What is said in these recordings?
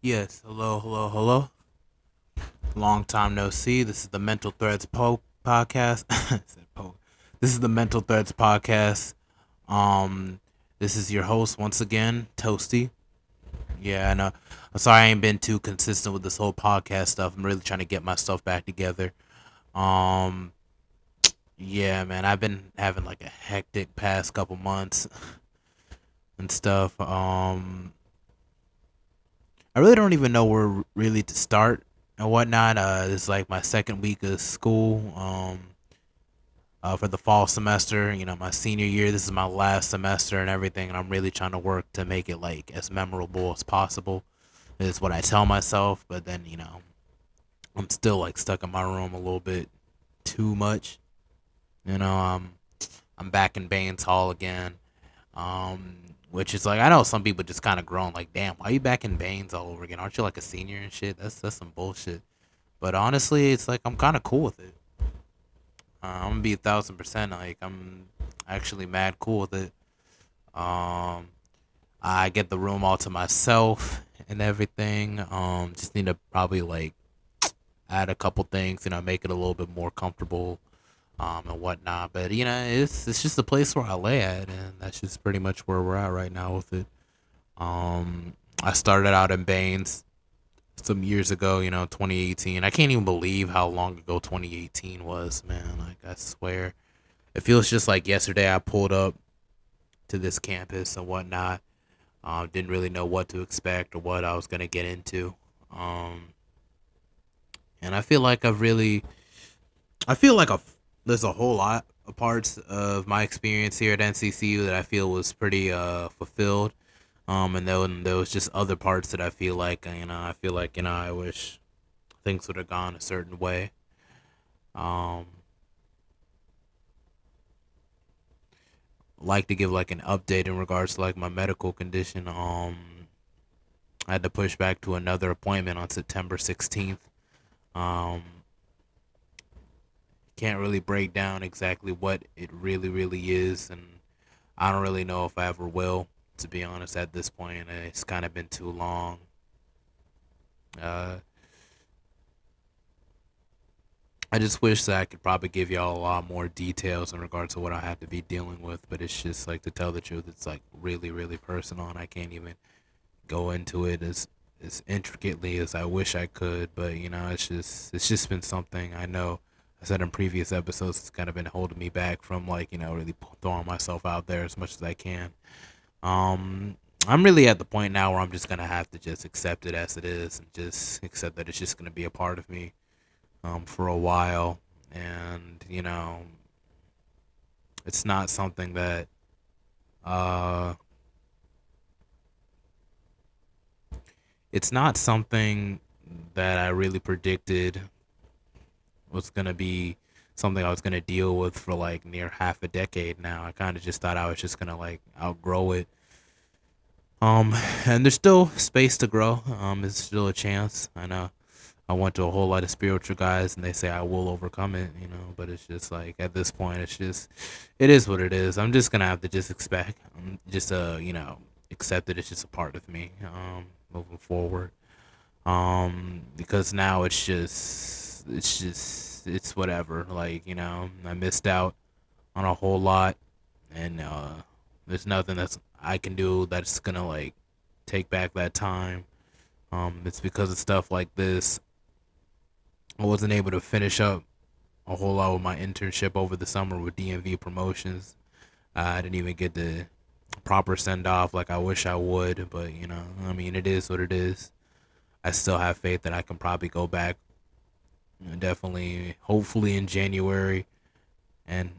Yes, hello, hello, hello. Long time no see. This is the Mental Threads podcast. I said This is the Mental Threads podcast. Um, this is your host once again, Toasty. Yeah, I know. I'm sorry I ain't been too consistent with this whole podcast stuff. I'm really trying to get my stuff back together. Um, yeah, man, I've been having like a hectic past couple months and stuff. I really don't even know where really to start and whatnot. This is like my second week of school. For the fall semester, my senior year. This is my last semester and everything, and I'm really trying to work to make it like as memorable as possible. Is what I tell myself, but then I'm still like stuck in my room a little bit too much. You know, I'm back in Baines Hall again. Which is like I know some people just kind of groan like, damn, why are you back in Baines all over again? Aren't you like a senior and shit? That's some bullshit. But honestly, it's like I'm kind of cool with it. I'm gonna be 1,000% like I'm actually mad cool with it. Um, I get the room all to myself and everything. Just need to probably like add a couple things, make it a little bit more comfortable, and whatnot. But it's just a place where I lay at, and that's just pretty much where we're at right now with it. I started out in Baines some years ago, 2018. I can't even believe how long ago 2018 was, man. Like I swear, it feels just like yesterday. I pulled up to this campus and whatnot. Didn't really know what to expect or what I was gonna get into. Um, and I feel like I feel like there's a whole lot of parts of my experience here at NCCU that I feel was pretty fulfilled. And then there was just other parts that I feel like I feel like I wish things would have gone a certain way. Um, like to give like an update in regards to like my medical condition. I had to push back to another appointment on September 16th. Um, can't really break down exactly what it really is, and I don't really know if I ever will. To be honest, at this point, it's kind of been too long. Uh, I just wish that I could probably give y'all a lot more details in regards to what I have to be dealing with, but it's just like to tell the truth, it's like really personal, and I can't even go into it as intricately as I wish I could. But it's just been something I know. I said in previous episodes, it's kind of been holding me back from like really throwing myself out there as much as I can. Um, I'm really at the point now where I'm just gonna have to just accept it as it is and just accept that it's just gonna be a part of me for a while, and it's not something that uh it's not something that I really predicted was gonna be something I was gonna deal with for like near half a decade now. I kind of just thought I was just gonna like outgrow it. Um, and there's still space to grow. There's still a chance. I know I went to a whole lot of spiritual guys, and they say I will overcome it. But it's just like at this point, it is what it is. I'm just gonna have to just expect, just accept that it's just a part of me. Moving forward. Because now it's whatever. Like I missed out on a whole lot, and there's nothing that's I can do that's gonna like take back that time. It's because of stuff like this. I wasn't able to finish up a whole lot with my internship over the summer with DMV Promotions. I didn't even get the proper send off like I wish I would, but I mean, it is what it is. I still have faith that I can probably go back, definitely, hopefully in January, and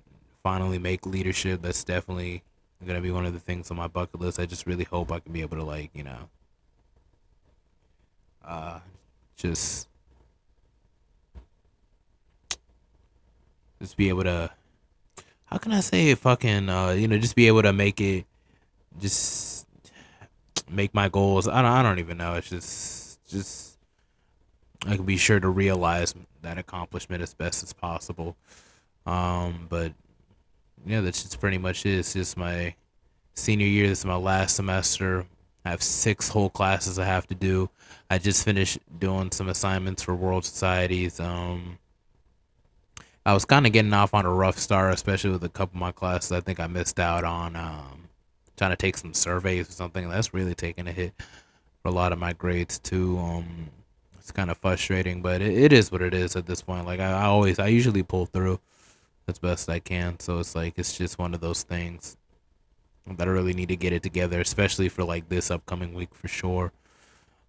finally make leadership. That's definitely gonna be one of the things on my bucket list. I just really hope I can be able to like uh, just be able to, how can I say it, fucking just be able to make it, just make my goals. I don't even know. It's just I can be sure to realize that accomplishment as best as possible. But yeah, that's just pretty much it. It's just my senior year. This is my last semester. I have 6 whole classes I have to do. I just finished doing some assignments for World Societies. I was kind of getting off on a rough start, especially with a couple of my classes. I think I missed out on trying to take some surveys or something. That's really taking a hit for a lot of my grades too. It's kind of frustrating, but it is what it is at this point. Like I usually pull through as best I can. So it's like it's just one of those things that I really need to get it together, especially for like this upcoming week for sure.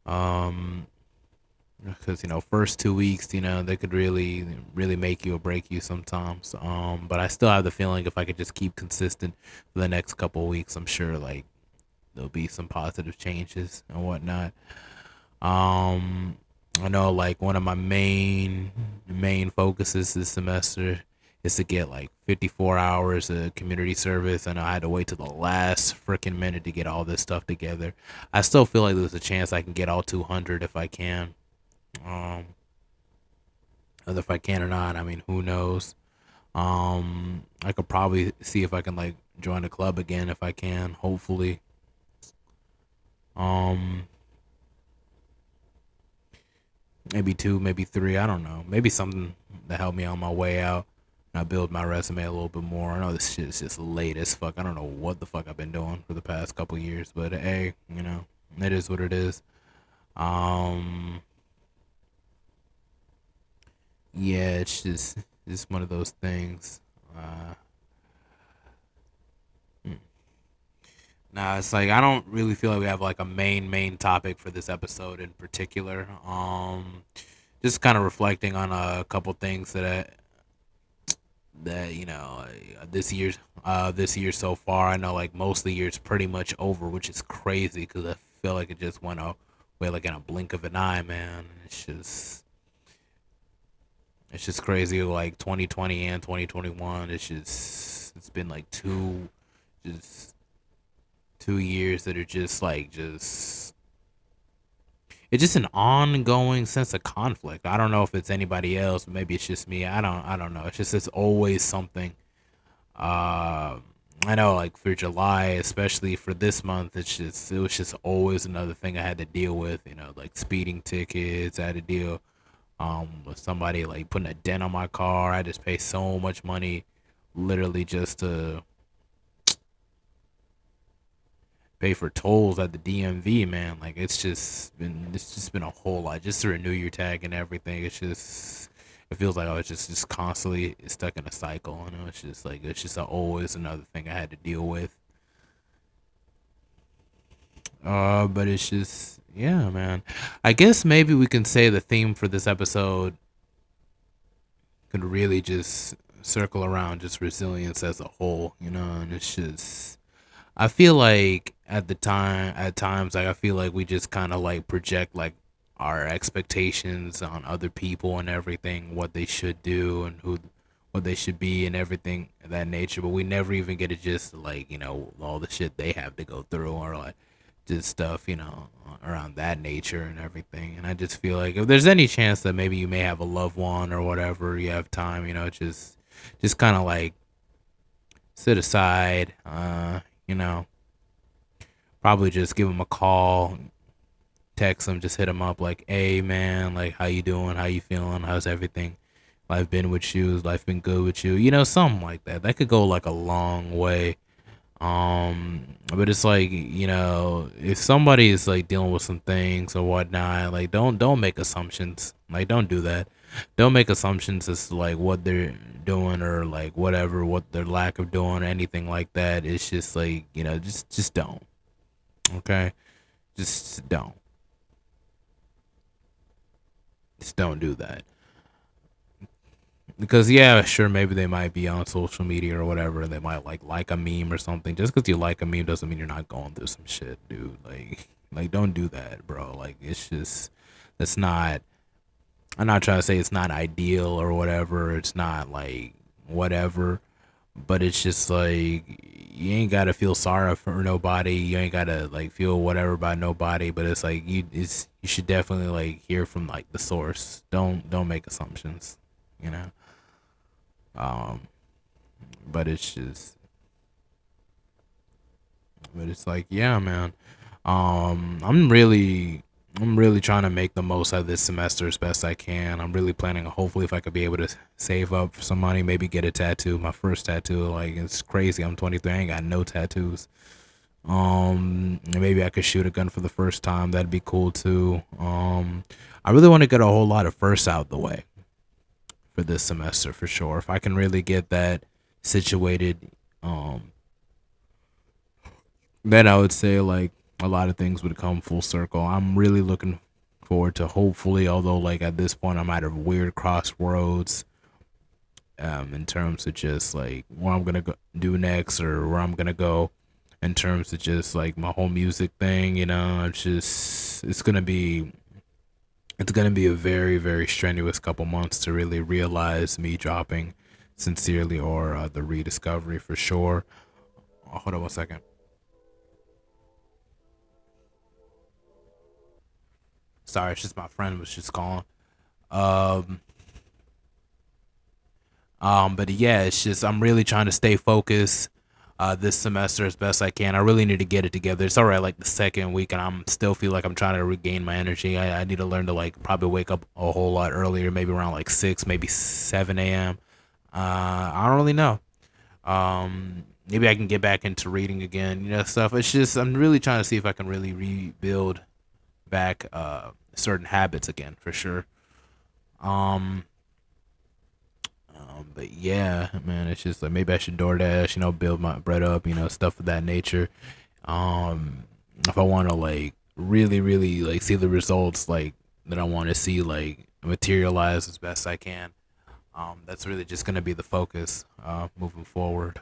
Um, because first 2 weeks, they could really make you or break you sometimes. But I still have the feeling if I could just keep consistent for the next couple of weeks, I'm sure like there'll be some positive changes and whatnot. Um, I know like one of my main focuses this semester is to get like 54 hours of community service, and I had to wait to the last freaking minute to get all this stuff together. I still feel like there's a chance I can get all 200 if I can. Um, whether if I can or not, I mean, who knows? I could probably see if I can like join the club again if I can. Hopefully. Um, maybe two, maybe three. I don't know. Maybe something to help me on my way out. And I build my resume a little bit more. I know this shit is just late as fuck. I don't know what the fuck I've been doing for the past couple years, but hey, it is what it is. Um, yeah, it's one of those things. Uh, hmm. Nah, it's like I don't really feel like we have like a main topic for this episode in particular. Just kind of reflecting on a couple things that this year so far. I know like most of the year's pretty much over, which is crazy because I feel like it just went away like in a blink of an eye, man. It's just crazy. Like 2020 and 2021, it's been like just 2 years that are just like just it's just an ongoing sense of conflict. I don't know if it's anybody else, maybe it's just me. I don't know. It's always something. Uh, I know, like for July, especially for this month, it was just always another thing I had to deal with. Like speeding tickets. I had to deal with somebody like putting a dent on my car. I just pay so much money, literally just to pay for tolls at the DMV. Man, like it's just been a whole lot just to renew your tag and everything. It feels like I was just constantly stuck in a cycle. It's just like it's just always another thing I had to deal with. But it's just yeah, man. I guess maybe we can say the theme for this episode could really just circle around just resilience as a whole, and it's just I feel like at times, like I feel like we just kind of like project like our expectations on other people and everything, what they should do and what they should be and everything of that nature. But we never even get to just like all the shit they have to go through or like just stuff around that nature and everything. And I just feel like if there's any chance that maybe you may have a loved one or whatever, you have time, just kind of like sit aside, you know probably just give him a call, text him, just hit him up like, "Hey man, like how you doing? How you feeling? How's everything? Life been with you? Life been good with you? Something like that. That could go like a long way. But it's like if somebody is like dealing with some things or whatnot, like don't make assumptions. Like don't do that. Don't make assumptions as to like what they're doing or like whatever, what their lack of doing or anything like that. It's just like just don't. Okay, just don't. Just don't do that. Because yeah, sure, maybe they might be on social media or whatever, and they might like a meme or something. Just because you like a meme doesn't mean you're not going through some shit, dude. Like don't do that, bro. Like it's not. I'm not trying to say it's not ideal or whatever. It's not like whatever, but it's just like you ain't gotta feel sorry for nobody. You ain't gotta like feel whatever about nobody. But it's like you should definitely like hear from like the source. Don't make assumptions. You know. Um, but it's just, but it's like yeah, man. I'm really trying to make the most out of this semester as best I can. I'm really planning on hopefully if I could be able to save up for some money, maybe get a tattoo. My first tattoo, like it's crazy. I'm 23, I ain't got no tattoos. Maybe I could shoot a gun for the first time. That'd be cool too. I really want to get a whole lot of firsts out the way for this semester for sure. If I can really get that situated, um, then I would say like a lot of things would come full circle. I'm really looking forward to hopefully, although like at this point I'm at a weird crossroads in terms of just like what I'm gonna do next or where I'm gonna go in terms of just like my whole music thing. It's just it's gonna be a very very strenuous couple months to really realize me dropping sincerely or the rediscovery for sure. Hold on 1 second. Sorry, it's just my friend was just calling. Um, but yeah, it's just I'm really trying to stay focused this semester as best I can. I really need to get it together. It's already like the second week, and I'm still feel like I'm trying to regain my energy. I need to learn to like probably wake up a whole lot earlier, maybe around like 6, maybe 7 a.m. I don't really know. Maybe I can get back into reading again, stuff. It's just I'm really trying to see if I can really rebuild back certain habits again for sure. Um, but yeah, man, it's just like maybe I should DoorDash, build my bread up, stuff of that nature. Um, if I want to like really, really like see the results like that I want to see like materialize as best I can. That's really just gonna be the focus moving forward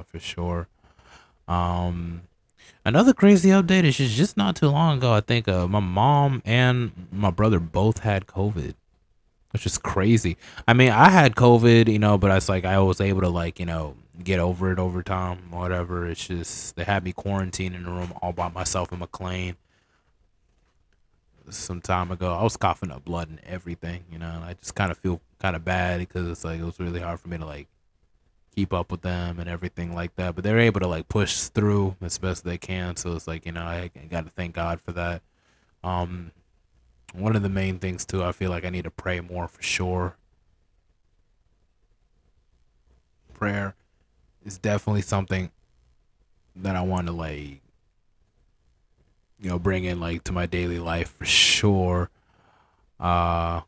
for sure. Um, Another crazy update is just not too long ago. I think my mom and my brother both had COVID, which is crazy. I mean, I had COVID, but it's like I was able to like get over it over time, whatever. It's just they had me quarantined in a room all by myself in McLean some time ago. I was coughing up blood and everything, and I just kind of feel kind of bad because it's like it was really hard for me to like keep up with them and everything like that. But they're able to like push through as best they can. So it's like I got to thank God for that. Um, One of the main things too, I feel like I need to pray more for sure. Prayer is definitely something that I want to like bring in like to my daily life for sure. Uh,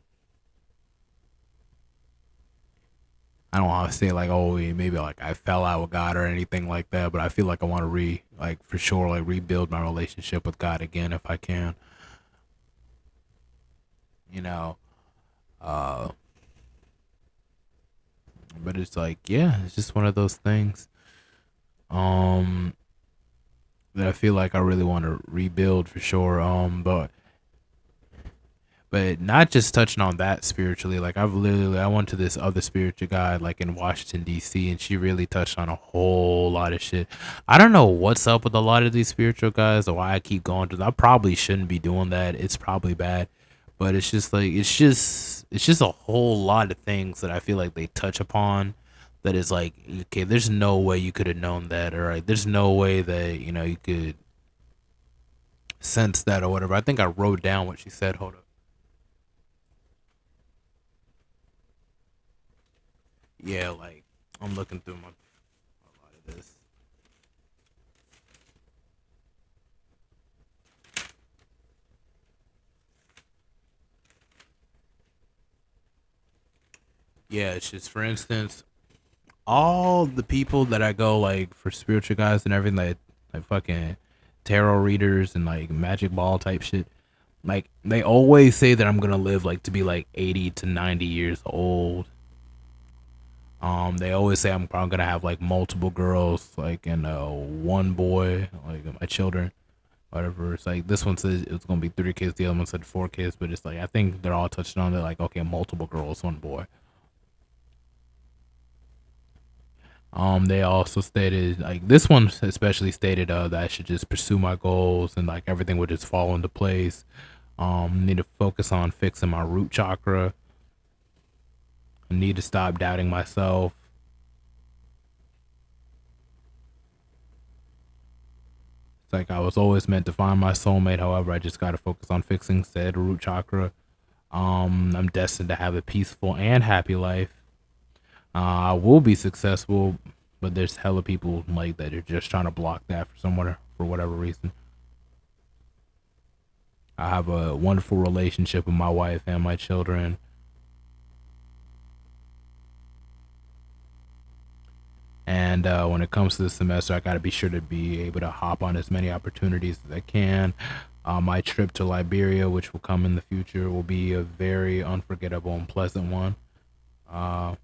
I don't want to say like maybe like I fell out with God or anything like that, but I feel like I want to like for sure like rebuild my relationship with God again if I can. You know, uh, but it's like yeah, it's just one of those things. Um, that I feel like I really want to rebuild for sure. But not just touching on that spiritually. Like I went to this other spiritual guide like in Washington D.C. and she really touched on a whole lot of shit. I don't know what's up with a lot of these spiritual guys or why I keep going to them. I probably shouldn't be doing that. It's probably bad, but it's just like it's just a whole lot of things that I feel like they touch upon. That is like okay, there's no way you could have known that, or like, there's no way that you could sense that or whatever. I think I wrote down what she said. Hold up. Yeah, like I'm looking through my a lot of this. Yeah, it's just for instance, all the people that I go like for spiritual guys and everything like fucking tarot readers and like magic ball type shit. Like they always say that I'm gonna live like to be like 80 to 90 years old. They always say I'm probably gonna have like multiple girls, like and one boy, like my children. Whatever. It's like this one says it's gonna be 3 kids, the other one said 4 kids, but it's like I think they're all touching on it like okay, multiple girls, one boy. They also stated like this one especially stated that I should just pursue my goals and like everything would just fall into place. Need to focus on fixing my root chakra. I need to stop doubting myself. It's like I was always meant to find my soulmate. However, I just got to focus on fixing said root chakra. I'm destined to have a peaceful and happy life. I will be successful, but there's hella people like that are just trying to block that for somewhere for whatever reason. I have a wonderful relationship with my wife and my children. And when it comes to the semester, I got to be sure to be able to hop on as many opportunities as I can. My trip to Liberia, which will come in the future, will be a very unforgettable and pleasant one. Uh,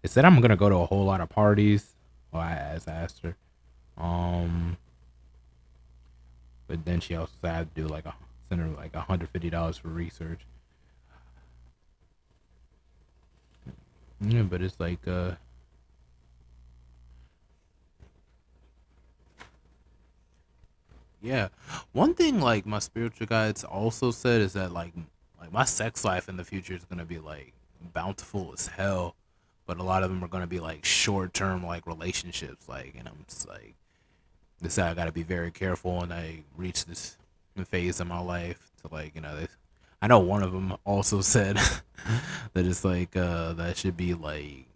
it said I'm gonna go to a whole lot of parties. Well, as I asked her, um, but then she also said I had to do like a send her like $150 for research. Yeah, but it's like yeah. One thing like my spiritual guides also said is that like my sex life in the future is gonna be like bountiful as hell, but a lot of them are gonna be like short term like relationships. Like, and I'm just like this. I gotta be very careful when I reach this phase in my life to like I know one of them also said that it's like that should be like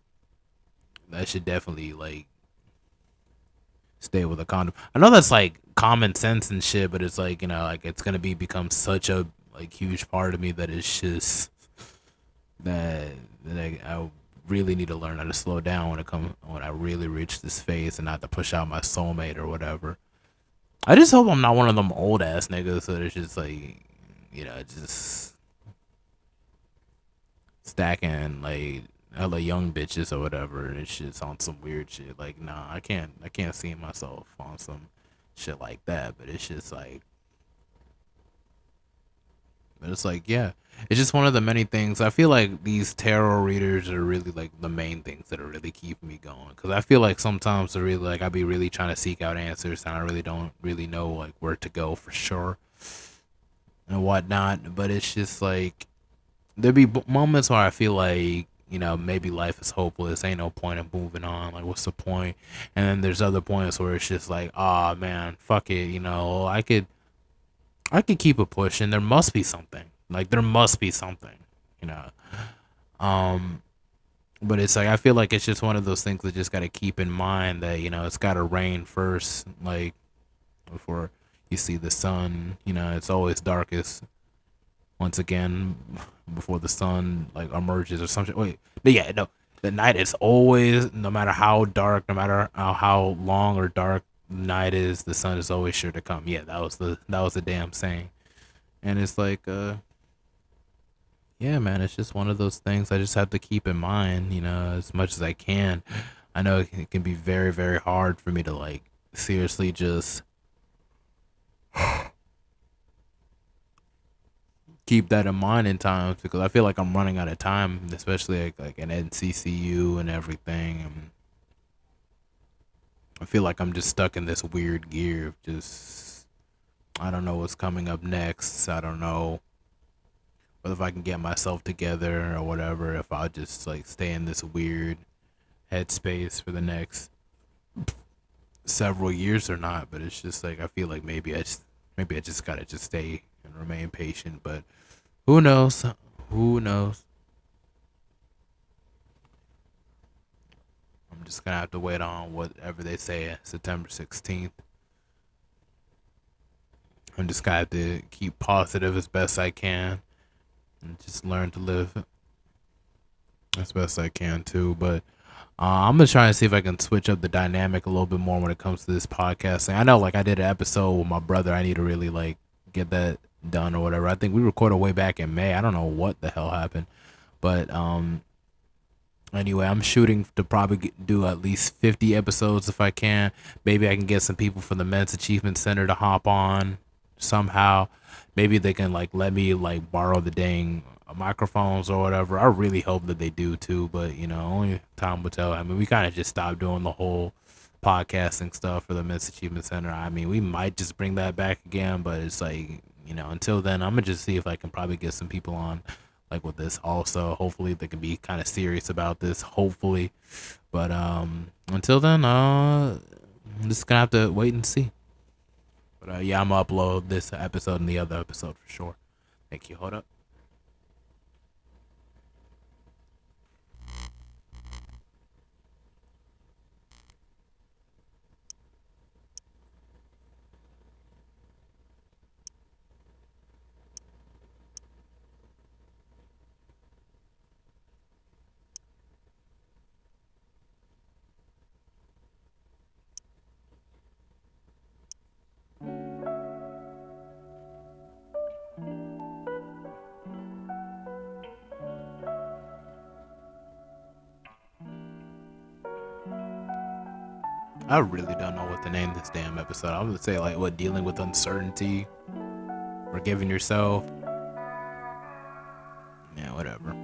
that should definitely like stay with a condom. I know that's like common sense and shit, but it's like like it's gonna be become such a like huge part of me that it's just that I really need to learn how to slow down when I really reach this phase and not to push out my soulmate or whatever. I just hope I'm not one of them old ass niggas that is just like just stacking like hella young bitches or whatever and it's just on some weird shit. Like nah, I can't see myself on some shit like that. But it's like yeah. It's just one of the many things. I feel like these tarot readers are really like the main things that are really keeping me going. Because I feel like sometimes they're really like I be really trying to seek out answers and I really don't really know like where to go for sure and whatnot. But it's just like there be moments where I feel like maybe life is hopeless. Ain't no point in moving on. Like what's the point? And then there's other points where it's just like, oh man, fuck it. I could keep it pushing. There must be something. Like there must be something. You know. Um. But it's like I feel like it's just one of those things that just got to keep in mind that it's got to rain first, like before you see the sun. It's always darkest once again before the sun like emerges or something. Wait, but yeah, no, the night is always, no matter how dark, no matter how long or dark the night is, the sun is always sure to come. Yeah, that was the damn saying. And it's like, yeah, man, it's just one of those things I just have to keep in mind, as much as I can. I know it can be very, very hard for me to like seriously just keep that in mind in times because I feel like I'm running out of time, especially like an NCCU and everything. And I feel like I'm just stuck in this weird gear of just I don't know what's coming up next. I don't know whether if I can get myself together or whatever. If I'll just like stay in this weird headspace for the next several years or not. But it's just like I feel like maybe I just gotta just stay and remain patient. But who knows? Who knows? I'm just gonna have to wait on whatever they say September 16th. I'm just gonna have to keep positive as best I can and just learn to live as best I can too. But I'm gonna try and see if I can switch up the dynamic a little bit more when it comes to this podcasting. I know, like I did an episode with my brother. I need to really like get that done or whatever. I think we recorded way back in May. I don't know what the hell happened, but anyway, I'm shooting to probably do at least 50 episodes if I can. Maybe I can get some people from the Men's Achievement Center to hop on somehow. Maybe they can like let me like borrow the dang microphones or whatever. I really hope that they do too, but only time will tell. I mean, we kind of just stopped doing the whole podcasting stuff for the Men's Achievement Center. I mean, we might just bring that back again, but it's like, until then, I'm gonna just see if I can probably get some people on like with this also. Hopefully they can be kind of serious about this, hopefully. But until then, I'm just gonna have to wait and see. But yeah, I'm gonna upload this episode and the other episode for sure. Thank you. Hold up. I really don't know what to name this damn episode. I would say like what dealing with uncertainty, forgiving yourself. Yeah, whatever.